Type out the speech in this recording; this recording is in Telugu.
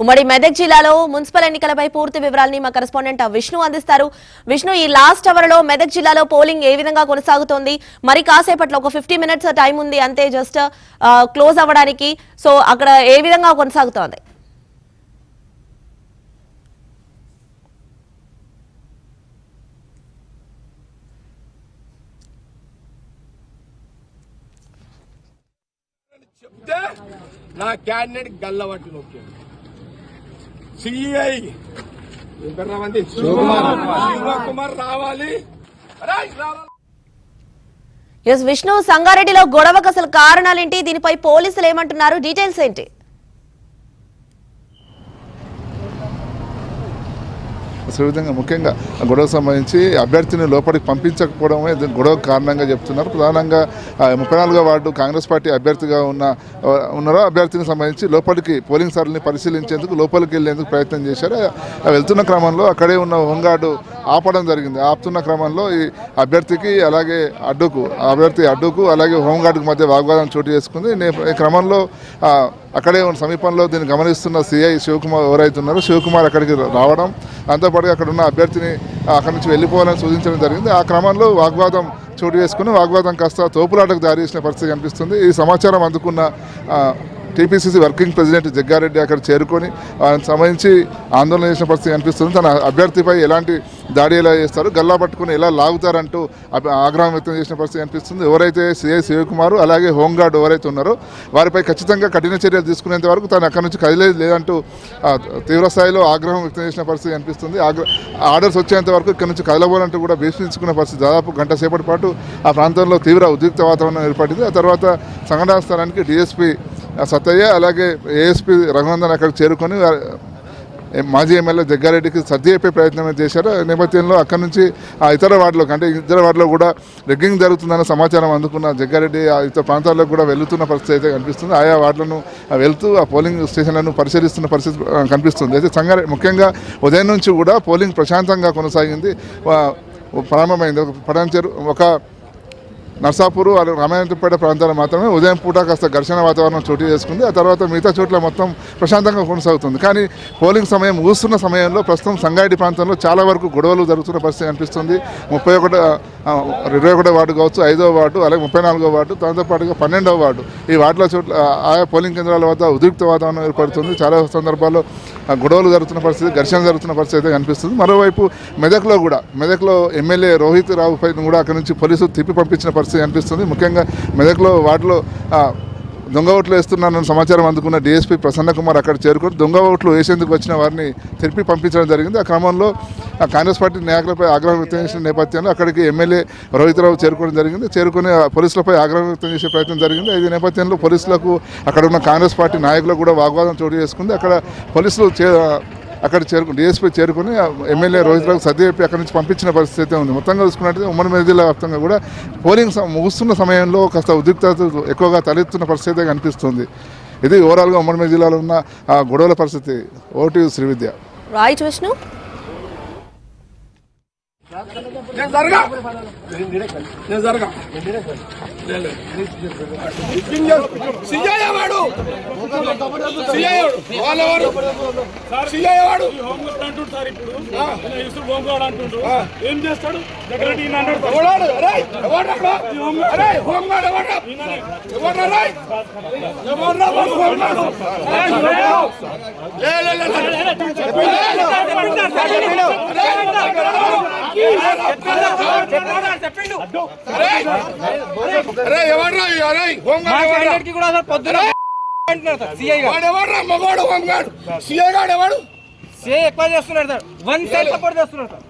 ఉమ్మడి మెదక్ జిల్లాలో మున్సిపల్ ఎన్నికలపై పూర్తి వివరాలని మా కరెస్పాండెంట్ విష్ణు అందిస్తారు. విష్ణు, ఈ లాస్ట్ అవర్ లో మెదక్ జిల్లాలో పోలింగ్ ఏ విధంగా కొనసాగుతోంది? మరి కాసేపట్లో ఒక 50 minutes టైం ఉంది అంతే, జస్ట్ క్లోజ్ అవ్వడానికి. సో అక్కడ ఏ విధంగా కొనసాగుతోంది? నా క్యాండిడేట్ గల్లవట్టి నొక్కాడు. సిఐ శివకుమార్ రావాలి. ఎస్ విష్ణు, సంగారెడ్డిలో గొడవకు అసలు కారణాలేంటి? దీనిపై పోలీసులు ఏమంటున్నారు? డీటెయిల్స్ ఏంటి? విధంగా ముఖ్యంగా గొడవకు సంబంధించి అభ్యర్థిని లోపలికి పంపించకపోవడమే గొడవ కారణంగా చెప్తున్నారు. ప్రధానంగా 34వ వార్డు కాంగ్రెస్ పార్టీ అభ్యర్థిగా ఉన్నారో అభ్యర్థికి సంబంధించి లోపలికి పోలింగ్ సరళిని పరిశీలించేందుకు లోపలికి వెళ్లేందుకు ప్రయత్నం చేశారు. వెళ్తున్న క్రమంలో అక్కడే ఉన్న హోంగార్డు ఆపడం జరిగింది. ఆపుతున్న క్రమంలో ఈ అభ్యర్థికి అలాగే అభ్యర్థి అడ్డుకు అలాగే హోంగార్డుకు మధ్య వాగ్వాదం చోటు చేసుకుంది. ఈ క్రమంలో అక్కడే సమీపంలో దీన్ని గమనిస్తున్న సిఐ శివకుమార్ ఎవరైతున్నారో శివకుమార్ అక్కడికి రావడం, దాంతోపాటుగా అక్కడ ఉన్న అభ్యర్థిని అక్కడి నుంచి వెళ్ళిపోవాలని సూచించడం జరిగింది. ఆ క్రమంలో వాగ్వాదం చోటు చేసుకుని వాగ్వాదం కాస్త తోపులాటకు దారి చేసిన పరిస్థితి కనిపిస్తుంది. ఈ సమాచారం అందుకున్న టీపీసీసీ వర్కింగ్ ప్రెసిడెంట్ జగ్గారెడ్డి అక్కడ చేరుకొని సంబంధించి ఆందోళన చేసిన పరిస్థితి కనిపిస్తుంది. తన అభ్యర్థిపై ఎలాంటి దాడి ఎలా చేస్తారు, గల్లా పట్టుకుని ఎలా లాగుతారంటూ ఆగ్రహం వ్యక్తం చేసిన పరిస్థితి కనిపిస్తుంది. ఎవరైతే సిఐ శివకుమార్ అలాగే హోంగార్డు ఎవరైతే ఉన్నారో వారిపై ఖచ్చితంగా కఠిన చర్యలు తీసుకునేంత వరకు తను అక్కడి నుంచి కదిలేదు లేదంటూ తీవ్రస్థాయిలో ఆగ్రహం వ్యక్తం చేసిన పరిస్థితి కనిపిస్తుంది. ఆర్డర్స్ వచ్చేంత వరకు ఇక్కడ నుంచి కదలబోలంటూ కూడా భీష్మించుకున్న పరిస్థితి. దాదాపు గంట సేపటి పాటు ఆ ప్రాంతంలో తీవ్ర ఉద్రిక్త వాతావరణం ఏర్పడింది. ఆ తర్వాత సంఘటనా స్థలానికి డీఎస్పీ సత్తయ్య అలాగే ఏఎస్పీ రఘునందన్ అక్కడికి చేరుకొని మాజీ ఎమ్మెల్యే జగ్గారెడ్డికి సర్ది చెప్పే ప్రయత్నం చేశారు. నేపథ్యంలో అక్కడి నుంచి ఆ ఇతర వార్డులో కూడా రెగ్గింగ్ జరుగుతుందన్న సమాచారం అందుకున్న జగ్గారెడ్డి ఆ ఇతర ప్రాంతాల్లో కూడా వెళ్తున్న పరిస్థితి అయితే కనిపిస్తుంది. ఆయా వార్డులను వెళ్తూ ఆ పోలింగ్ స్టేషన్లను పరిశీలిస్తున్న పరిస్థితి కనిపిస్తుంది. అయితే సంగారెడ్డి ముఖ్యంగా ఉదయం నుంచి కూడా పోలింగ్ ప్రశాంతంగా కొనసాగింది, ప్రారంభమైంది. ఒక నర్సాపూర్ రామాయంతపేట ప్రాంతాలు మాత్రమే ఉదయం పూట కాస్త ఘర్షణ వాతావరణం చోటు చేసుకుంది. ఆ తర్వాత మిగతా చోట్ల మొత్తం ప్రశాంతంగా కొనసాగుతుంది. కానీ పోలింగ్ సమయం ముగుస్తున్న సమయంలో ప్రస్తుతం సంగారెడ్డి ప్రాంతంలో చాలా వరకు గొడవలు జరుగుతున్న పరిస్థితి కనిపిస్తుంది. 21వ వార్డు కావచ్చు, 5వ వార్డు అలాగే 34వ వార్డు, దాంతోపాటుగా 12వ వార్డు, ఈ వార్డుల చోట్ల ఆయా పోలింగ్ కేంద్రాల వద్ద ఉద్రిక్త వాతావరణం ఏర్పడుతుంది. చాలా సందర్భాల్లో గొడవలు జరుగుతున్న పరిస్థితి, ఘర్షణ జరుగుతున్న పరిస్థితి అయితే కనిపిస్తుంది. మరోవైపు మెదక్లో ఎమ్మెల్యే రోహిత్ రావుపై కూడా అక్కడి నుంచి పోలీసులు తిప్పి పంపించిన పరిస్థితి అనిపిస్తుంది. ముఖ్యంగా మెదక్లో వార్డులో దొంగ ఓట్లు వేస్తున్నారన్న సమాచారం అందుకున్న డీఎస్పీ ప్రసన్న కుమార్ అక్కడ చేరుకొని దొంగ ఓట్లు వేసేందుకు వచ్చిన వారిని తిరిపి పంపించడం జరిగింది. ఆ క్రమంలో కాంగ్రెస్ పార్టీ నాయకులపై ఆగ్రహం వ్యక్తం చేసిన నేపథ్యంలో అక్కడికి ఎమ్మెల్యే రోహిత్ రావు చేరుకుని పోలీసులపై ఆగ్రహం వ్యక్తం చేసే ప్రయత్నం జరిగింది. ఈ నేపథ్యంలో పోలీసులకు అక్కడ ఉన్న కాంగ్రెస్ పార్టీ నాయకులకు కూడా వాగ్వాదం చోటు చేసుకుంది. అక్కడ పోలీసులు డీఎస్పీ చేరుకుని ఎమ్మెల్యే రోహిత్ రావు సర్ది చెప్పి అక్కడి నుంచి పంపించిన పరిస్థితి ఉంది. మొత్తంగా చూసుకున్నట్లయితే ఉమ్మడి మెదక్ జిల్లా వ్యాప్తంగా కూడా పోలింగ్ ముగుస్తున్న సమయంలో కాస్త ఉద్రిక్తత ఎక్కువగా తలెత్తున్న పరిస్థితి కనిపిస్తుంది. ఇది ఓవరాల్గా ఉమ్మడి మెదక్ జిల్లాలో ఉన్న గొడవల పరిస్థితి. ఓటు శ్రీవిద్య. రైట్ విష్ణు. ఏం చేస్తాడు? ఎక్కువ చేస్తున్నాడు సార్, 1 సైడ్ సపోర్ట్ చేస్తున్నాడు సార్.